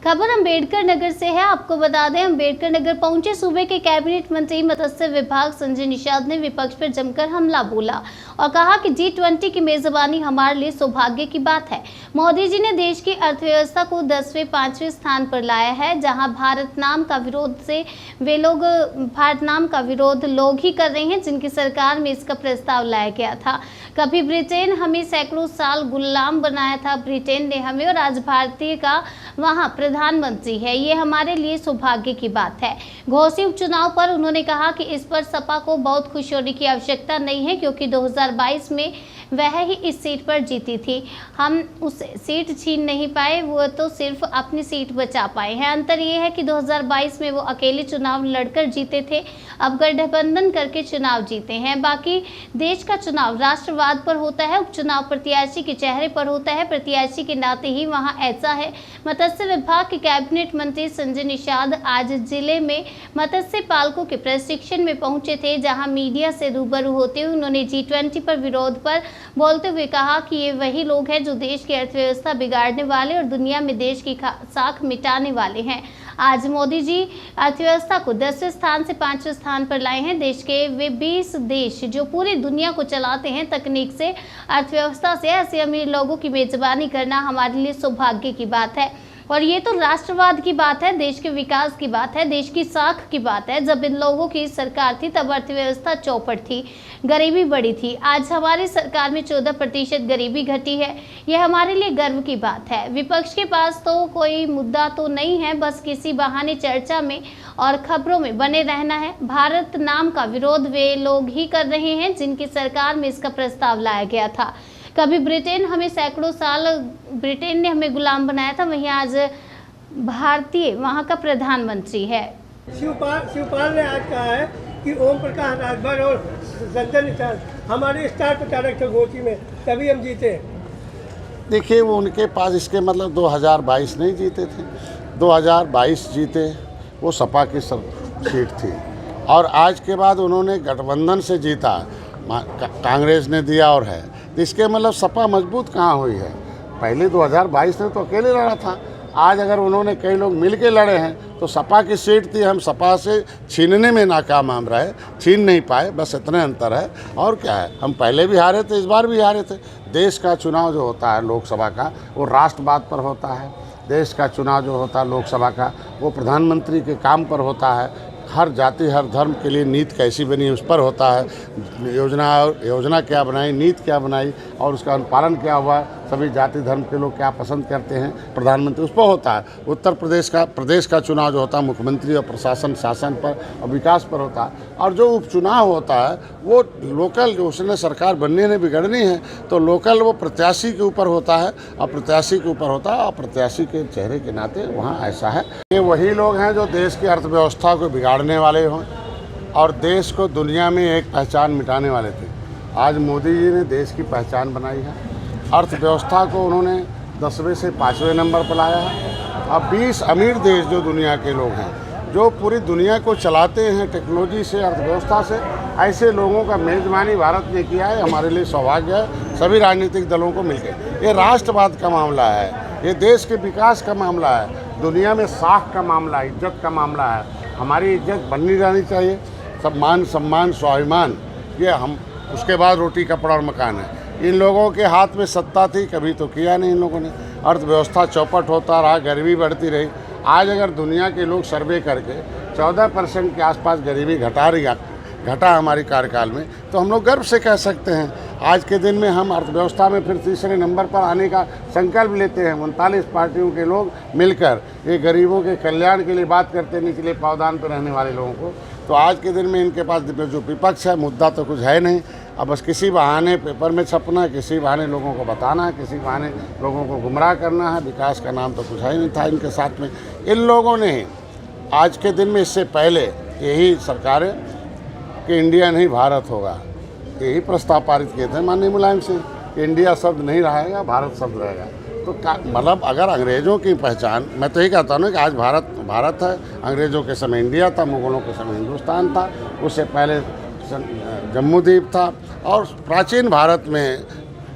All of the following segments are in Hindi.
खबर अंबेडकर नगर से है। आपको बता दें, अंबेडकर नगर पहुंचे सूबे के कैबिनेट मंत्री मत्स्य विभाग संजय निषाद ने विपक्ष पर जमकर हमला बोला और कहा कि G20 की मेजबानी हमारे लिए सौभाग्य की बात है। मोदी जी ने देश की अर्थव्यवस्था को 10वें 5वें स्थान पर लाया है। जहां भारत नाम का विरोध लोग ही कर रहे हैं जिनकी सरकार में इसका प्रस्ताव लाया गया था। कभी ब्रिटेन हमें सैकड़ों साल गुलाम बनाया था, ब्रिटेन ने हमें, और आज भारतीय का वहां प्रधानमंत्री है। ये हमारे लिए सौभाग्य की बात है। घोसी उपचुनाव पर उन्होंने कहा कि इस पर सपा को बहुत खुश होने की आवश्यकता नहीं है, क्योंकि 2022 में वह ही इस सीट पर जीती थी। हम उस सीट छीन नहीं पाए, वो तो सिर्फ अपनी सीट बचा पाए हैं। अंतर ये है कि 2022 में वो अकेले चुनाव लड़कर जीते थे, अब गठबंधन करके चुनाव जीते हैं। बाकी देश का चुनाव राष्ट्रवाद पर होता है, उपचुनाव प्रत्याशी के चेहरे पर होता है। प्रत्याशी के नाते ही वहाँ ऐसा है। मत्स्य विभाग के कैबिनेट मंत्री संजय निषाद आज जिले में मत्स्य पालकों के प्रशिक्षण में पहुंचे थे, जहां मीडिया से रूबरू होते हुए उन्होंने G20 पर विरोध पर बोलते हुए कहा कि ये वही लोग हैं जो देश की अर्थव्यवस्था बिगाड़ने वाले और दुनिया में देश की साख मिटाने वाले हैं। आज मोदी जी अर्थव्यवस्था को 10वें स्थान से 5वें स्थान पर लाए हैं। देश के वे 20 देश जो पूरी दुनिया को चलाते हैं तकनीक से, अर्थव्यवस्था से, ऐसे अमीर लोगों की मेजबानी करना हमारे लिए सौभाग्य की बात है। और ये तो राष्ट्रवाद की बात है, देश के विकास की बात है, देश की साख की बात है। जब इन लोगों की सरकार थी तब अर्थव्यवस्था चौपट थी, गरीबी बढ़ी थी। आज हमारी सरकार में 14% गरीबी घटी है। यह हमारे लिए गर्व की बात है। विपक्ष के पास तो कोई मुद्दा तो नहीं है, बस किसी बहाने चर्चा में और खबरों में बने रहना है। भारत नाम का विरोध वे लोग ही कर रहे हैं जिनकी सरकार में इसका प्रस्ताव लाया गया था। कभी ब्रिटेन हमें सैकड़ों साल ब्रिटेन ने हमें गुलाम बनाया था, वहीं आज भारतीय वहां का प्रधानमंत्री है। शिवपाल ने आज कहा है कि ओम प्रकाश राजभर और संजय निषाद हमारे स्टार प्रचारक थे घोसी में, तभी हम जीते। देखिए, वो उनके पास इसके मतलब 2022 नहीं जीते थे, 2022 जीते, वो सपा की सीट थी। और आज के बाद उन्होंने गठबंधन से जीता, कांग्रेस ने दिया और है, तो इसके मतलब सपा मजबूत कहाँ हुई है। पहले 2022 में तो अकेले लड़ा था, आज अगर उन्होंने कई लोग मिल के लड़े हैं तो सपा की सीट थी, हम सपा से छीनने में नाकाम हम रहे, छीन नहीं पाए, बस इतने अंतर है। और क्या है, हम पहले भी हारे थे, इस बार भी हारे थे। देश का चुनाव जो होता है लोकसभा का, वो राष्ट्रवाद पर होता है। देश का चुनाव जो होता है लोकसभा का, वो प्रधानमंत्री के काम पर होता है। हर जाति हर धर्म के लिए नीति कैसी बनी उस पर होता है। योजना क्या बनाई, नीति क्या बनाई और उसका अनुपालन क्या हुआ, सभी जाति धर्म के लोग क्या पसंद करते हैं, प्रधानमंत्री उस पर होता है। उत्तर प्रदेश का चुनाव जो होता है मुख्यमंत्री और प्रशासन शासन पर और विकास पर होता है। और जो उपचुनाव होता है वो लोकल, जो उसने सरकार बनने ने बिगड़नी है तो लोकल वो प्रत्याशी के ऊपर होता है और प्रत्याशी के ऊपर होता है और प्रत्याशी के चेहरे के नाते वहाँ ऐसा है। ये वही लोग हैं जो देश की अर्थव्यवस्था को बिगाड़ने वाले हों और देश को दुनिया में एक पहचान मिटाने वाले थे। आज मोदी जी ने देश की पहचान बनाई है, अर्थव्यवस्था को उन्होंने 10वें से 5वें नंबर पर लाया है। अब 20 अमीर देश जो दुनिया के लोग हैं, जो पूरी दुनिया को चलाते हैं टेक्नोलॉजी से, अर्थव्यवस्था से, ऐसे लोगों का मेजबानी भारत ने किया है। हमारे लिए सौभाग्य है सभी राजनीतिक दलों को मिलकर। ये राष्ट्रवाद का मामला है, ये देश के विकास का मामला है, दुनिया में साख का मामला है, इज्जत का मामला है। हमारी इज्जत बननी जानी चाहिए, सब मान सम्मान स्वाभिमान, ये हम, उसके बाद रोटी कपड़ा और मकान है। इन लोगों के हाथ में सत्ता थी, कभी तो किया नहीं इन लोगों ने। अर्थव्यवस्था चौपट होता रहा, गरीबी बढ़ती रही। आज अगर दुनिया के लोग सर्वे करके 14% के आसपास गरीबी घटा हमारी कार्यकाल में, तो हम लोग गर्व से कह सकते हैं आज के दिन में हम अर्थव्यवस्था में फिर तीसरे नंबर पर आने का संकल्प लेते हैं। 39 पार्टियों के लोग मिलकर ये गरीबों के कल्याण के लिए बात करते, निचले पावदान पर रहने वाले लोगों को। तो आज के दिन में इनके पास जो विपक्ष है, मुद्दा तो कुछ है नहीं। अब बस किसी बहाने पेपर में छपना, किसी बहाने लोगों को बताना, किसी बहाने लोगों को गुमराह करना है। विकास का नाम तो कुछ है ही नहीं था इनके साथ में। इन लोगों ने आज के दिन में, इससे पहले यही सरकारें कि इंडिया नहीं भारत होगा, यही प्रस्ताव पारित किए थे माननीय मुलायम सिंह। इंडिया शब्द नहीं रहेगा, भारत शब्द रहेगा। तो मतलब अगर अंग्रेज़ों की पहचान, मैं तो यही कहता हूँ कि आज भारत है, अंग्रेज़ों के समय इंडिया था, मुग़लों के समय हिंदुस्तान था, उससे पहले जम्मू द्वीप था। और प्राचीन भारत में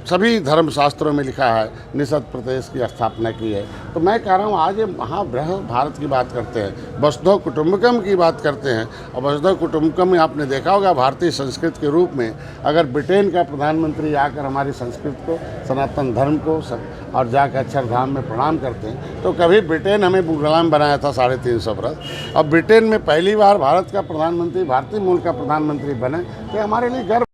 सभी धर्मशास्त्रों में लिखा है निषद प्रदेश की स्थापना की है। तो मैं कह रहा हूँ आज ये महाबृहद भारत की बात करते हैं, वसुधैव कुटुंबकम की बात करते हैं। और वसुधैव कुटुंबकम में आपने देखा होगा भारतीय संस्कृति के रूप में अगर ब्रिटेन का प्रधानमंत्री आकर हमारी संस्कृति को, सनातन धर्म को और जाकर अक्षरधाम में प्रणाम करते हैं, तो कभी ब्रिटेन हमें गुलाम बनाया था 350 वर्ष। अब ब्रिटेन में पहली बार भारत का प्रधानमंत्री, भारतीय मूल का प्रधानमंत्री बने, तो हमारे लिए गर्व